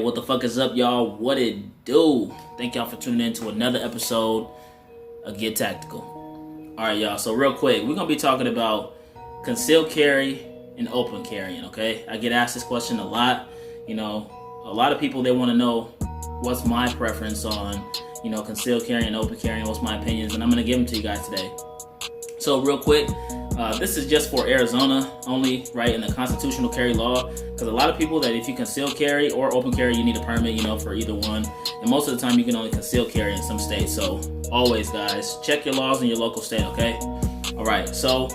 what the fuck is up, y'all? What it do? Thank y'all for tuning in to another episode of Get Tactical. Alright, y'all, so real quick, we're gonna be talking about concealed carry and open carrying, okay? I get asked this question a lot. You know, a lot of people, they want to know what's my preference on, you know, concealed carry and open carrying, what's my opinions, and I'm gonna give them to you guys today. So real quick, this is just for Arizona only, right, in the constitutional carry law, because a lot of people that if you conceal carry or open carry, you need a permit, you know, for either one, and most of the time you can only conceal carry in some states. So always, guys, check your laws in your local state, okay? All right, so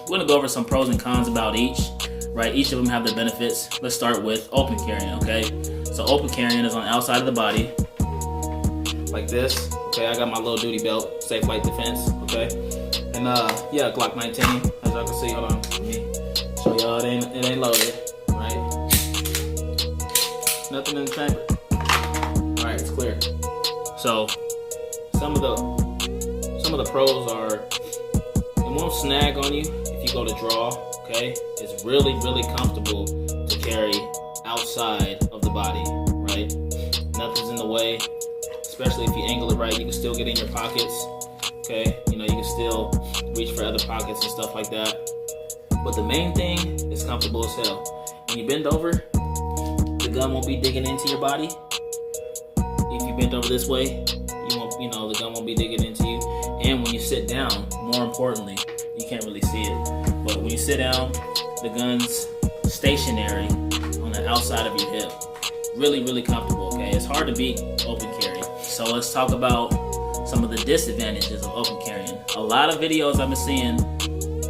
we're gonna go over some pros and cons about each, right? Each of them have their benefits. Let's start with open carrying, okay? So open carrying is on the outside of the body, like this, okay? I got my little duty belt, safe flight defense, okay? And yeah, Glock 19, as y'all can see. Hold on, let me show y'all. It ain't loaded, right? Nothing in the chamber. All right, it's clear. So some of the pros are it won't snag on you if you go to draw. Okay, it's really comfortable to carry outside of the body, right? Nothing's in the way, especially if you angle it right. You can still get in your pockets. Okay, you know, you can still reach for other pockets and stuff like that. But the main thing is comfortable as hell. When you bend over, the gun won't be digging into your body. If you bend over this way, the gun won't be digging into you. And when you sit down, more importantly, you can't really see it, but when you sit down, the gun's stationary on the outside of your hip. Really comfortable, okay? It's hard to beat open carry. So let's talk about some of the disadvantages of open carrying. A lot of videos I've been seeing,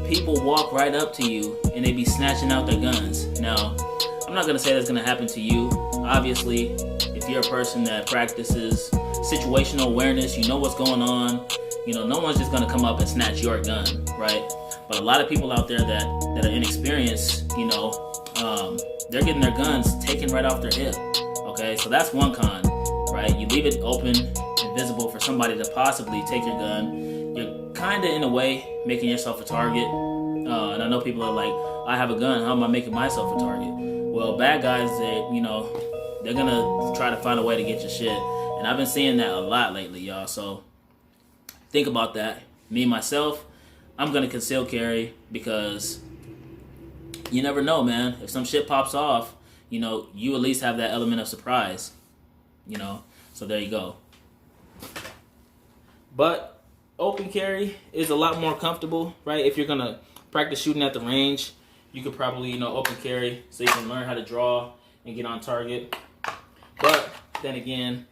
people walk right up to you and they be snatching out their guns. Now, I'm not gonna say that's gonna happen to you. Obviously, if you're a person that practices situational awareness, you know what's going on. You know, no one's just gonna come up and snatch your gun, right? But a lot of people out there that are inexperienced, you know, they're getting their guns taken right off their hip. Okay, so that's one con, right? You leave it open and visible for somebody to possibly take your gun. You're kind of, in a way, making yourself a target. And I know people are like, I have a gun, how am I making myself a target? Well, bad guys, they're gonna try to find a way to get your shit. And I've been seeing that a lot lately, y'all. So think about that. Me, myself, I'm gonna conceal carry because you never know, man. If some shit pops off, you know, you at least have that element of surprise, you know. So there you go. But open carry is a lot more comfortable, right? If you're gonna practice shooting at the range, you could probably, you know, open carry so you can learn how to draw and get on target. But then again,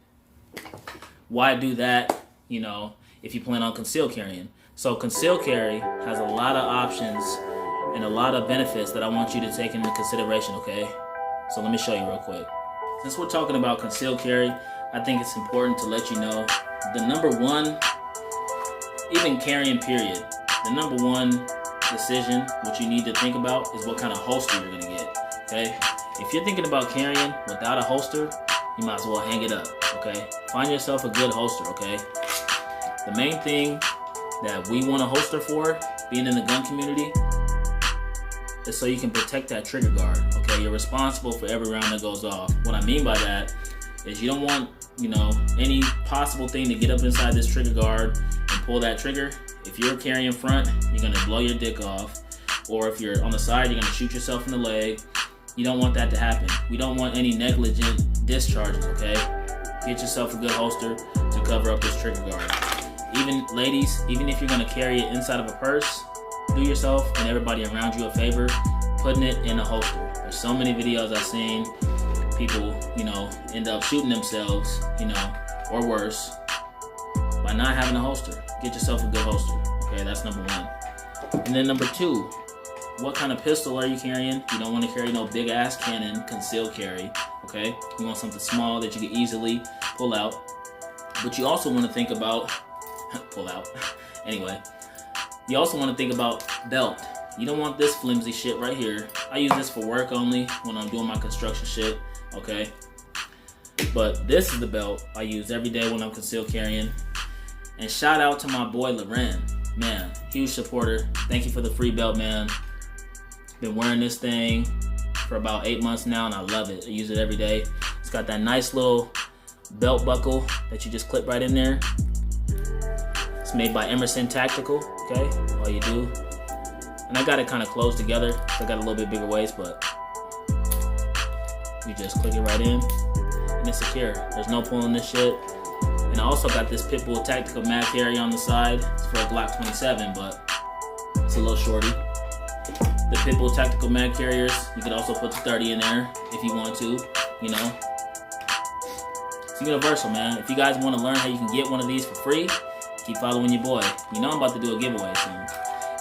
why do that, you know, if you plan on concealed carrying? So concealed carry has a lot of options and a lot of benefits that I want you to take into consideration, okay? So let me show you real quick. Since we're talking about concealed carry, I think it's important to let you know the number one, even carrying period, the number one decision, what you need to think about is what kind of holster you're gonna get, okay? If you're thinking about carrying without a holster, you might as well hang it up, okay? Find yourself a good holster, okay? The main thing that we want a holster for, being in the gun community, is so you can protect that trigger guard, okay? You're responsible for every round that goes off. What I mean by that is you don't want, you know, any possible thing to get up inside this trigger guard and pull that trigger. If you're carrying front, you're gonna blow your dick off. Or if you're on the side, you're gonna shoot yourself in the leg. You don't want that to happen. We don't want any negligent discharges, okay? Get yourself a good holster to cover up this trigger guard. Even ladies, even if you're gonna carry it inside of a purse, do yourself and everybody around you a favor, putting it in a holster. There's so many videos I've seen, people, you know, end up shooting themselves, you know, or worse, by not having a holster. Get yourself a good holster, okay? That's number one. And then number two, what kind of pistol are you carrying? You don't want to carry no big ass cannon concealed carry, okay? You want something small that you can easily pull out. But you also want to think about, pull out, anyway. You also want to think about belt. You don't want this flimsy shit right here. I use this for work only when I'm doing my construction shit, okay? But this is the belt I use every day when I'm concealed carrying. And shout out to my boy Loren. Man, huge supporter. Thank you for the free belt, man. Been wearing this thing for about 8 months now and I love it. I use it every day. It's got that nice little belt buckle that you just clip right in there. It's made by Emerson Tactical, okay? All you do. And I got it kind of closed together. So I got a little bit bigger waist, but you just click it right in and it's secure. There's no pulling this shit. And I also got this Pitbull Tactical mag carry on the side. It's for a Glock 27, but it's a little shorty. The Pitbull Tactical mag carriers, you could also put the 30 in there if you want to, you know. It's universal, man. If you guys want to learn how you can get one of these for free, keep following your boy. You know I'm about to do a giveaway soon.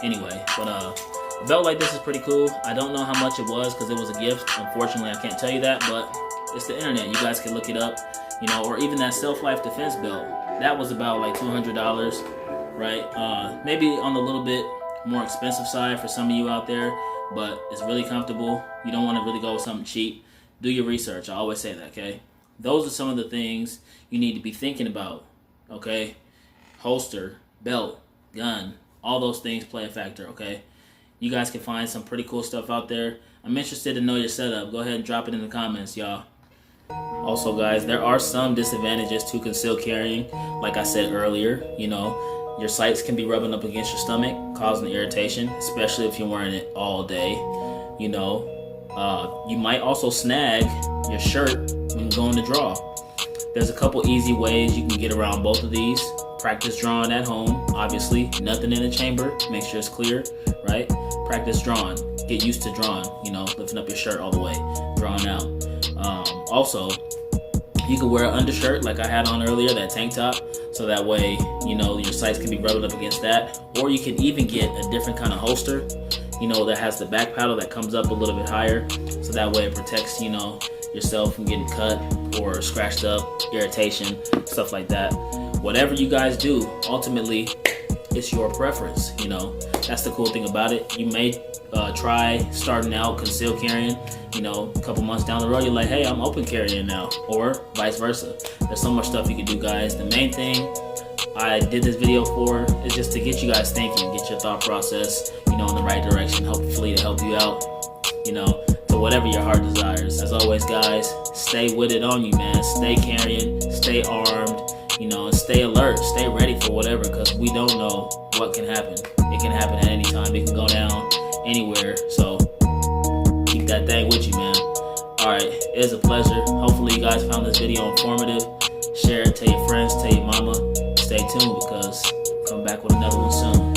Anyway, but a belt like this is pretty cool. I don't know how much it was because it was a gift. Unfortunately, I can't tell you that, but it's the internet. You guys can look it up, you know, or even that Self-Life Defense belt. That was about like $200, right? Maybe on the little bit more expensive side for some of you out there, but it's really comfortable. You don't want to really go with something cheap. Do your research. I always say that, okay? Those are some of the things you need to be thinking about, okay? Holster, belt, gun, all those things play a factor, okay? You guys can find some pretty cool stuff out there. I'm interested to know your setup. Go ahead and drop it in the comments, y'all. Also, guys, there are some disadvantages to concealed carrying. Like I said earlier, you know, your sights can be rubbing up against your stomach, causing irritation, especially if you're wearing it all day. You know, you might also snag your shirt when going to draw. There's a couple easy ways you can get around both of these. Practice drawing at home, obviously. Nothing in the chamber. Make sure it's clear, right? Practice drawing. Get used to drawing, you know, lifting up your shirt all the way, drawing out. Also, you can wear an undershirt like I had on earlier, that tank top, so that way, you know, your sights can be rubbing up against that. Or you can even get a different kind of holster, you know, that has the back paddle that comes up a little bit higher, so that way it protects, you know, yourself from getting cut or scratched up, irritation, stuff like that. Whatever you guys do, ultimately, it's your preference, you know. That's the cool thing about it. You may try starting out concealed carrying, you know, a couple months down the road, you're like, hey, I'm open carrying now, or vice versa. There's so much stuff you can do, guys. The main thing I did this video for is just to get you guys thinking, get your thought process, you know, in the right direction, hopefully to help you out, you know, to whatever your heart desires. As always, guys, stay with it on you, man. Stay carrying, stay armed, you know, and stay alert, stay ready for whatever, because we don't know what can happen. It can happen at any time. It can go down anywhere. So keep that thing with you, man. Alright, it was a pleasure. Hopefully you guys found this video informative. Share it, tell your friends, tell your mama. Stay tuned because I'll come back with another one soon.